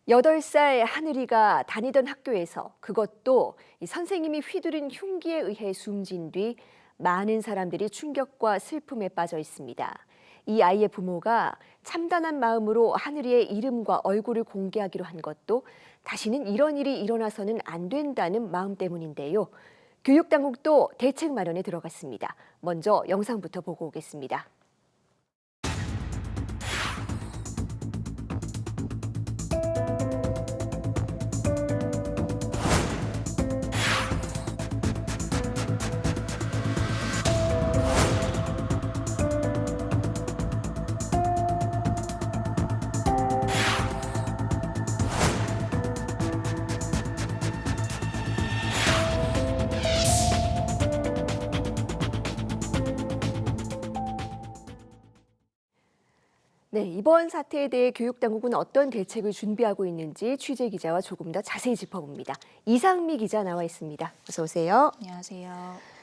8살 하늘이가 다니던 학교에서 그것도 이 선생님이 휘두른 흉기에 의해 숨진 뒤 많은 사람들이 충격과 슬픔에 빠져 있습니다. 이 아이의 부모가 참담한 마음으로 하늘이의 이름과 얼굴을 공개하기로 한 것도 다시는 이런 일이 일어나서는 안 된다는 마음 때문인데요. 교육당국도 대책 마련에 들어갔습니다. 먼저 영상부터 보고 오겠습니다. 네, 이번 사태에 대해 교육당국은 어떤 대책을 준비하고 있는지 취재 기자와 조금 더 자세히 짚어봅니다. 이상미 기자 나와 있습니다. 어서 오세요. 안녕하세요.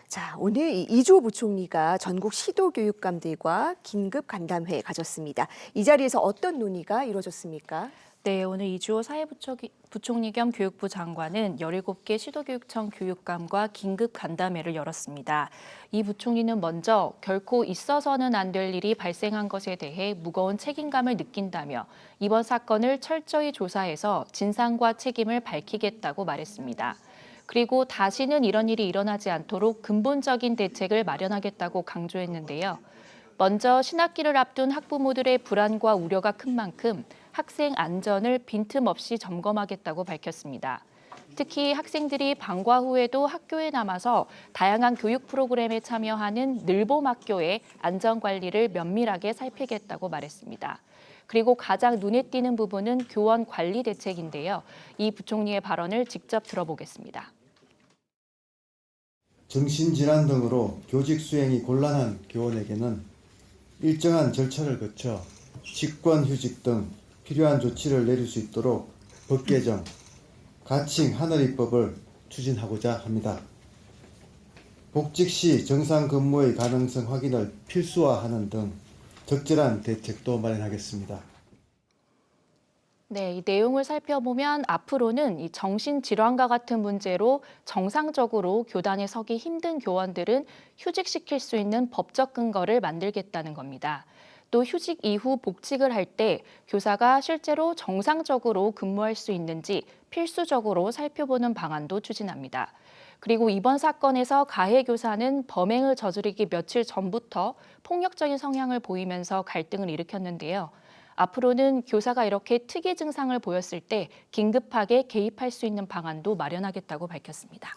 자, 오늘 이주호 부총리가 전국 시도교육감들과 긴급 간담회 가졌습니다. 이 자리에서 어떤 논의가 이루어졌습니까? 네, 오늘 이주호 사회부총리 겸 교육부 장관은 17개 시도교육청 교육감과 긴급 간담회를 열었습니다. 이 부총리는 먼저 결코 있어서는 안 될 일이 발생한 것에 대해 무거운 책임감을 느낀다며 이번 사건을 철저히 조사해서 진상과 책임을 밝히겠다고 말했습니다. 그리고 다시는 이런 일이 일어나지 않도록 근본적인 대책을 마련하겠다고 강조했는데요. 먼저 신학기를 앞둔 학부모들의 불안과 우려가 큰 만큼 학생 안전을 빈틈없이 점검하겠다고 밝혔습니다. 특히 학생들이 방과 후에도 학교에 남아서 다양한 교육 프로그램에 참여하는 늘봄학교의 안전관리를 면밀하게 살피겠다고 말했습니다. 그리고 가장 눈에 띄는 부분은 교원 관리 대책인데요. 이 부총리의 발언을 직접 들어보겠습니다. 정신질환 등으로 교직 수행이 곤란한 교원에게는 일정한 절차를 거쳐 직권휴직 등 필요한 조치를 내릴 수 있도록 법 개정, 가칭 하늘이법을 추진하고자 합니다. 복직 시 정상 근무의 가능성 확인을 필수화하는 등 적절한 대책도 마련하겠습니다. 네, 이 내용을 살펴보면 앞으로는 이 정신질환과 같은 문제로 정상적으로 교단에 서기 힘든 교원들은 휴직시킬 수 있는 법적 근거를 만들겠다는 겁니다. 또 휴직 이후 복직을 할 때 교사가 실제로 정상적으로 근무할 수 있는지 필수적으로 살펴보는 방안도 추진합니다. 그리고 이번 사건에서 가해 교사는 범행을 저지르기 며칠 전부터 폭력적인 성향을 보이면서 갈등을 일으켰는데요. 앞으로는 교사가 이렇게 특이 증상을 보였을 때 긴급하게 개입할 수 있는 방안도 마련하겠다고 밝혔습니다.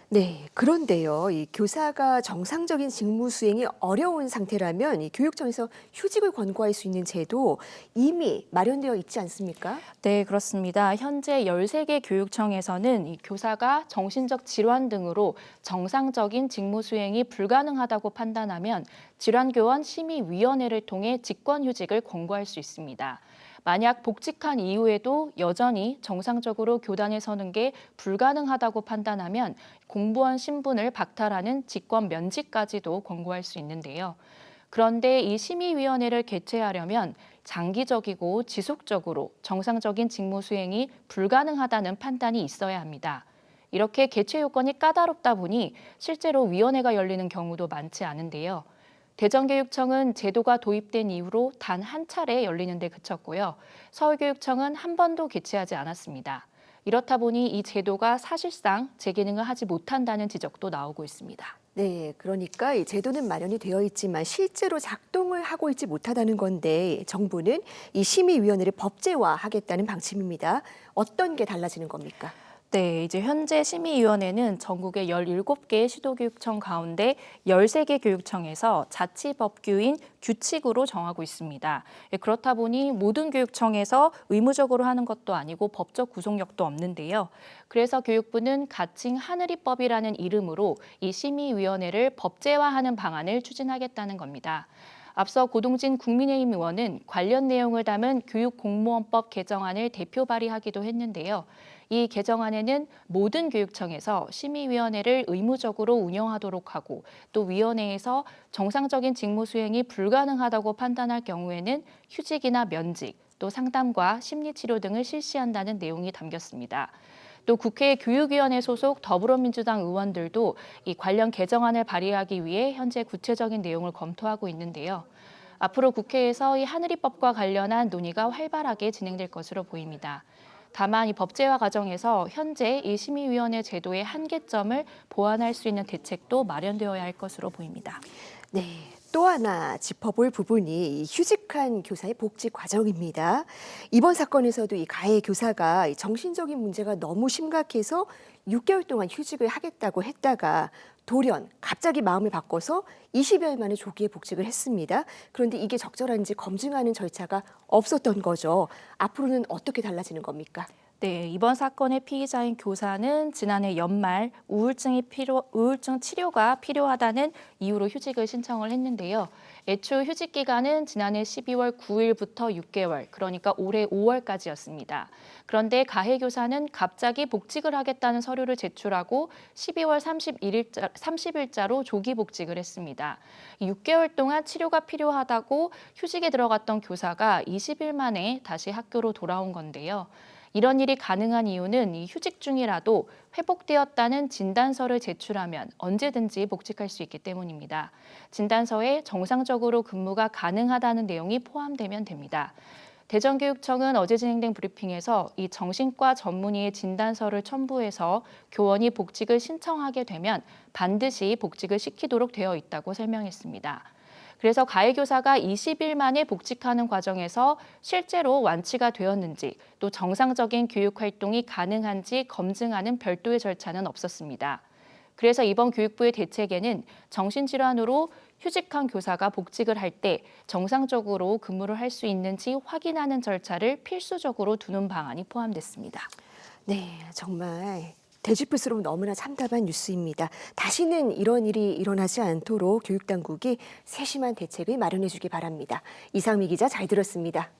네, 그런데요, 이 교사가 정상적인 직무 수행이 어려운 상태라면 이 교육청에서 휴직을 권고할 수 있는 제도 이미 마련되어 있지 않습니까? 네, 그렇습니다. 현재 13개 교육청에서는 이 교사가 정신적 질환 등으로 정상적인 직무 수행이 불가능하다고 판단하면 질환교원 심의위원회를 통해 직권휴직을 권고할 수 있습니다. 만약 복직한 이후에도 여전히 정상적으로 교단에 서는 게 불가능하다고 판단하면 공무원 신분을 박탈하는 직권 면직까지도 권고할 수 있는데요. 그런데 이 심의위원회를 개최하려면 장기적이고 지속적으로 정상적인 직무 수행이 불가능하다는 판단이 있어야 합니다. 이렇게 개최 요건이 까다롭다 보니 실제로 위원회가 열리는 경우도 많지 않은데요. 대전교육청은 제도가 도입된 이후로 단 한 차례 열리는 데 그쳤고요. 서울교육청은 한 번도 개최하지 않았습니다. 이렇다 보니 이 제도가 사실상 제 기능을 하지 못한다는 지적도 나오고 있습니다. 네, 그러니까 이 제도는 마련이 되어 있지만 실제로 작동을 하고 있지 못하다는 건데 정부는 이 심의위원회를 법제화하겠다는 방침입니다. 어떤 게 달라지는 겁니까? 네, 이제 현재 심의위원회는 전국의 17개 시도교육청 가운데 13개 교육청에서 자치법규인 규칙으로 정하고 있습니다. 그렇다 보니 모든 교육청에서 의무적으로 하는 것도 아니고 법적 구속력도 없는데요. 그래서 교육부는 가칭 하늘이법이라는 이름으로 이 심의위원회를 법제화하는 방안을 추진하겠다는 겁니다. 앞서 고동진 국민의힘 의원은 관련 내용을 담은 교육공무원법 개정안을 대표 발의하기도 했는데요. 이 개정안에는 모든 교육청에서 심의위원회를 의무적으로 운영하도록 하고 또 위원회에서 정상적인 직무 수행이 불가능하다고 판단할 경우에는 휴직이나 면직 또 상담과 심리치료 등을 실시한다는 내용이 담겼습니다. 또 국회 교육위원회 소속 더불어민주당 의원들도 이 관련 개정안을 발의하기 위해 현재 구체적인 내용을 검토하고 있는데요. 앞으로 국회에서 이 하늘이법과 관련한 논의가 활발하게 진행될 것으로 보입니다. 다만 이 법제화 과정에서 현재 이 심의위원회 제도의 한계점을 보완할 수 있는 대책도 마련되어야 할 것으로 보입니다. 네, 또 하나 짚어볼 부분이 이 휴직한 교사의 복지 과정입니다. 이번 사건에서도 이 가해 교사가 이 정신적인 문제가 너무 심각해서 6개월 동안 휴직을 하겠다고 했다가 돌연 갑자기 마음을 바꿔서 20여일 만에 조기에 복직을 했습니다. 그런데 이게 적절한지 검증하는 절차가 없었던 거죠. 앞으로는 어떻게 달라지는 겁니까? 네, 이번 사건의 피의자인 교사는 지난해 연말 우울증 치료가 필요하다는 이유로 휴직을 신청을 했는데요. 애초 휴직 기간은 지난해 12월 9일부터 6개월, 그러니까 올해 5월까지였습니다. 그런데 가해 교사는 갑자기 복직을 하겠다는 서류를 제출하고 12월 30일자로 조기 복직을 했습니다. 6개월 동안 치료가 필요하다고 휴직에 들어갔던 교사가 20일 만에 다시 학교로 돌아온 건데요. 이런 일이 가능한 이유는 이 휴직 중이라도 회복되었다는 진단서를 제출하면 언제든지 복직할 수 있기 때문입니다. 진단서에 정상적으로 근무가 가능하다는 내용이 포함되면 됩니다. 대전교육청은 어제 진행된 브리핑에서 이 정신과 전문의의 진단서를 첨부해서 교원이 복직을 신청하게 되면 반드시 복직을 시키도록 되어 있다고 설명했습니다. 그래서 가해 교사가 20일 만에 복직하는 과정에서 실제로 완치가 되었는지 또 정상적인 교육 활동이 가능한지 검증하는 별도의 절차는 없었습니다. 그래서 이번 교육부의 대책에는 정신질환으로 휴직한 교사가 복직을 할 때 정상적으로 근무를 할 수 있는지 확인하는 절차를 필수적으로 두는 방안이 포함됐습니다. 네, 정말 되짚을수록 너무나 참담한 뉴스입니다. 다시는 이런 일이 일어나지 않도록 교육당국이 세심한 대책을 마련해 주기 바랍니다. 이상미 기자 잘 들었습니다.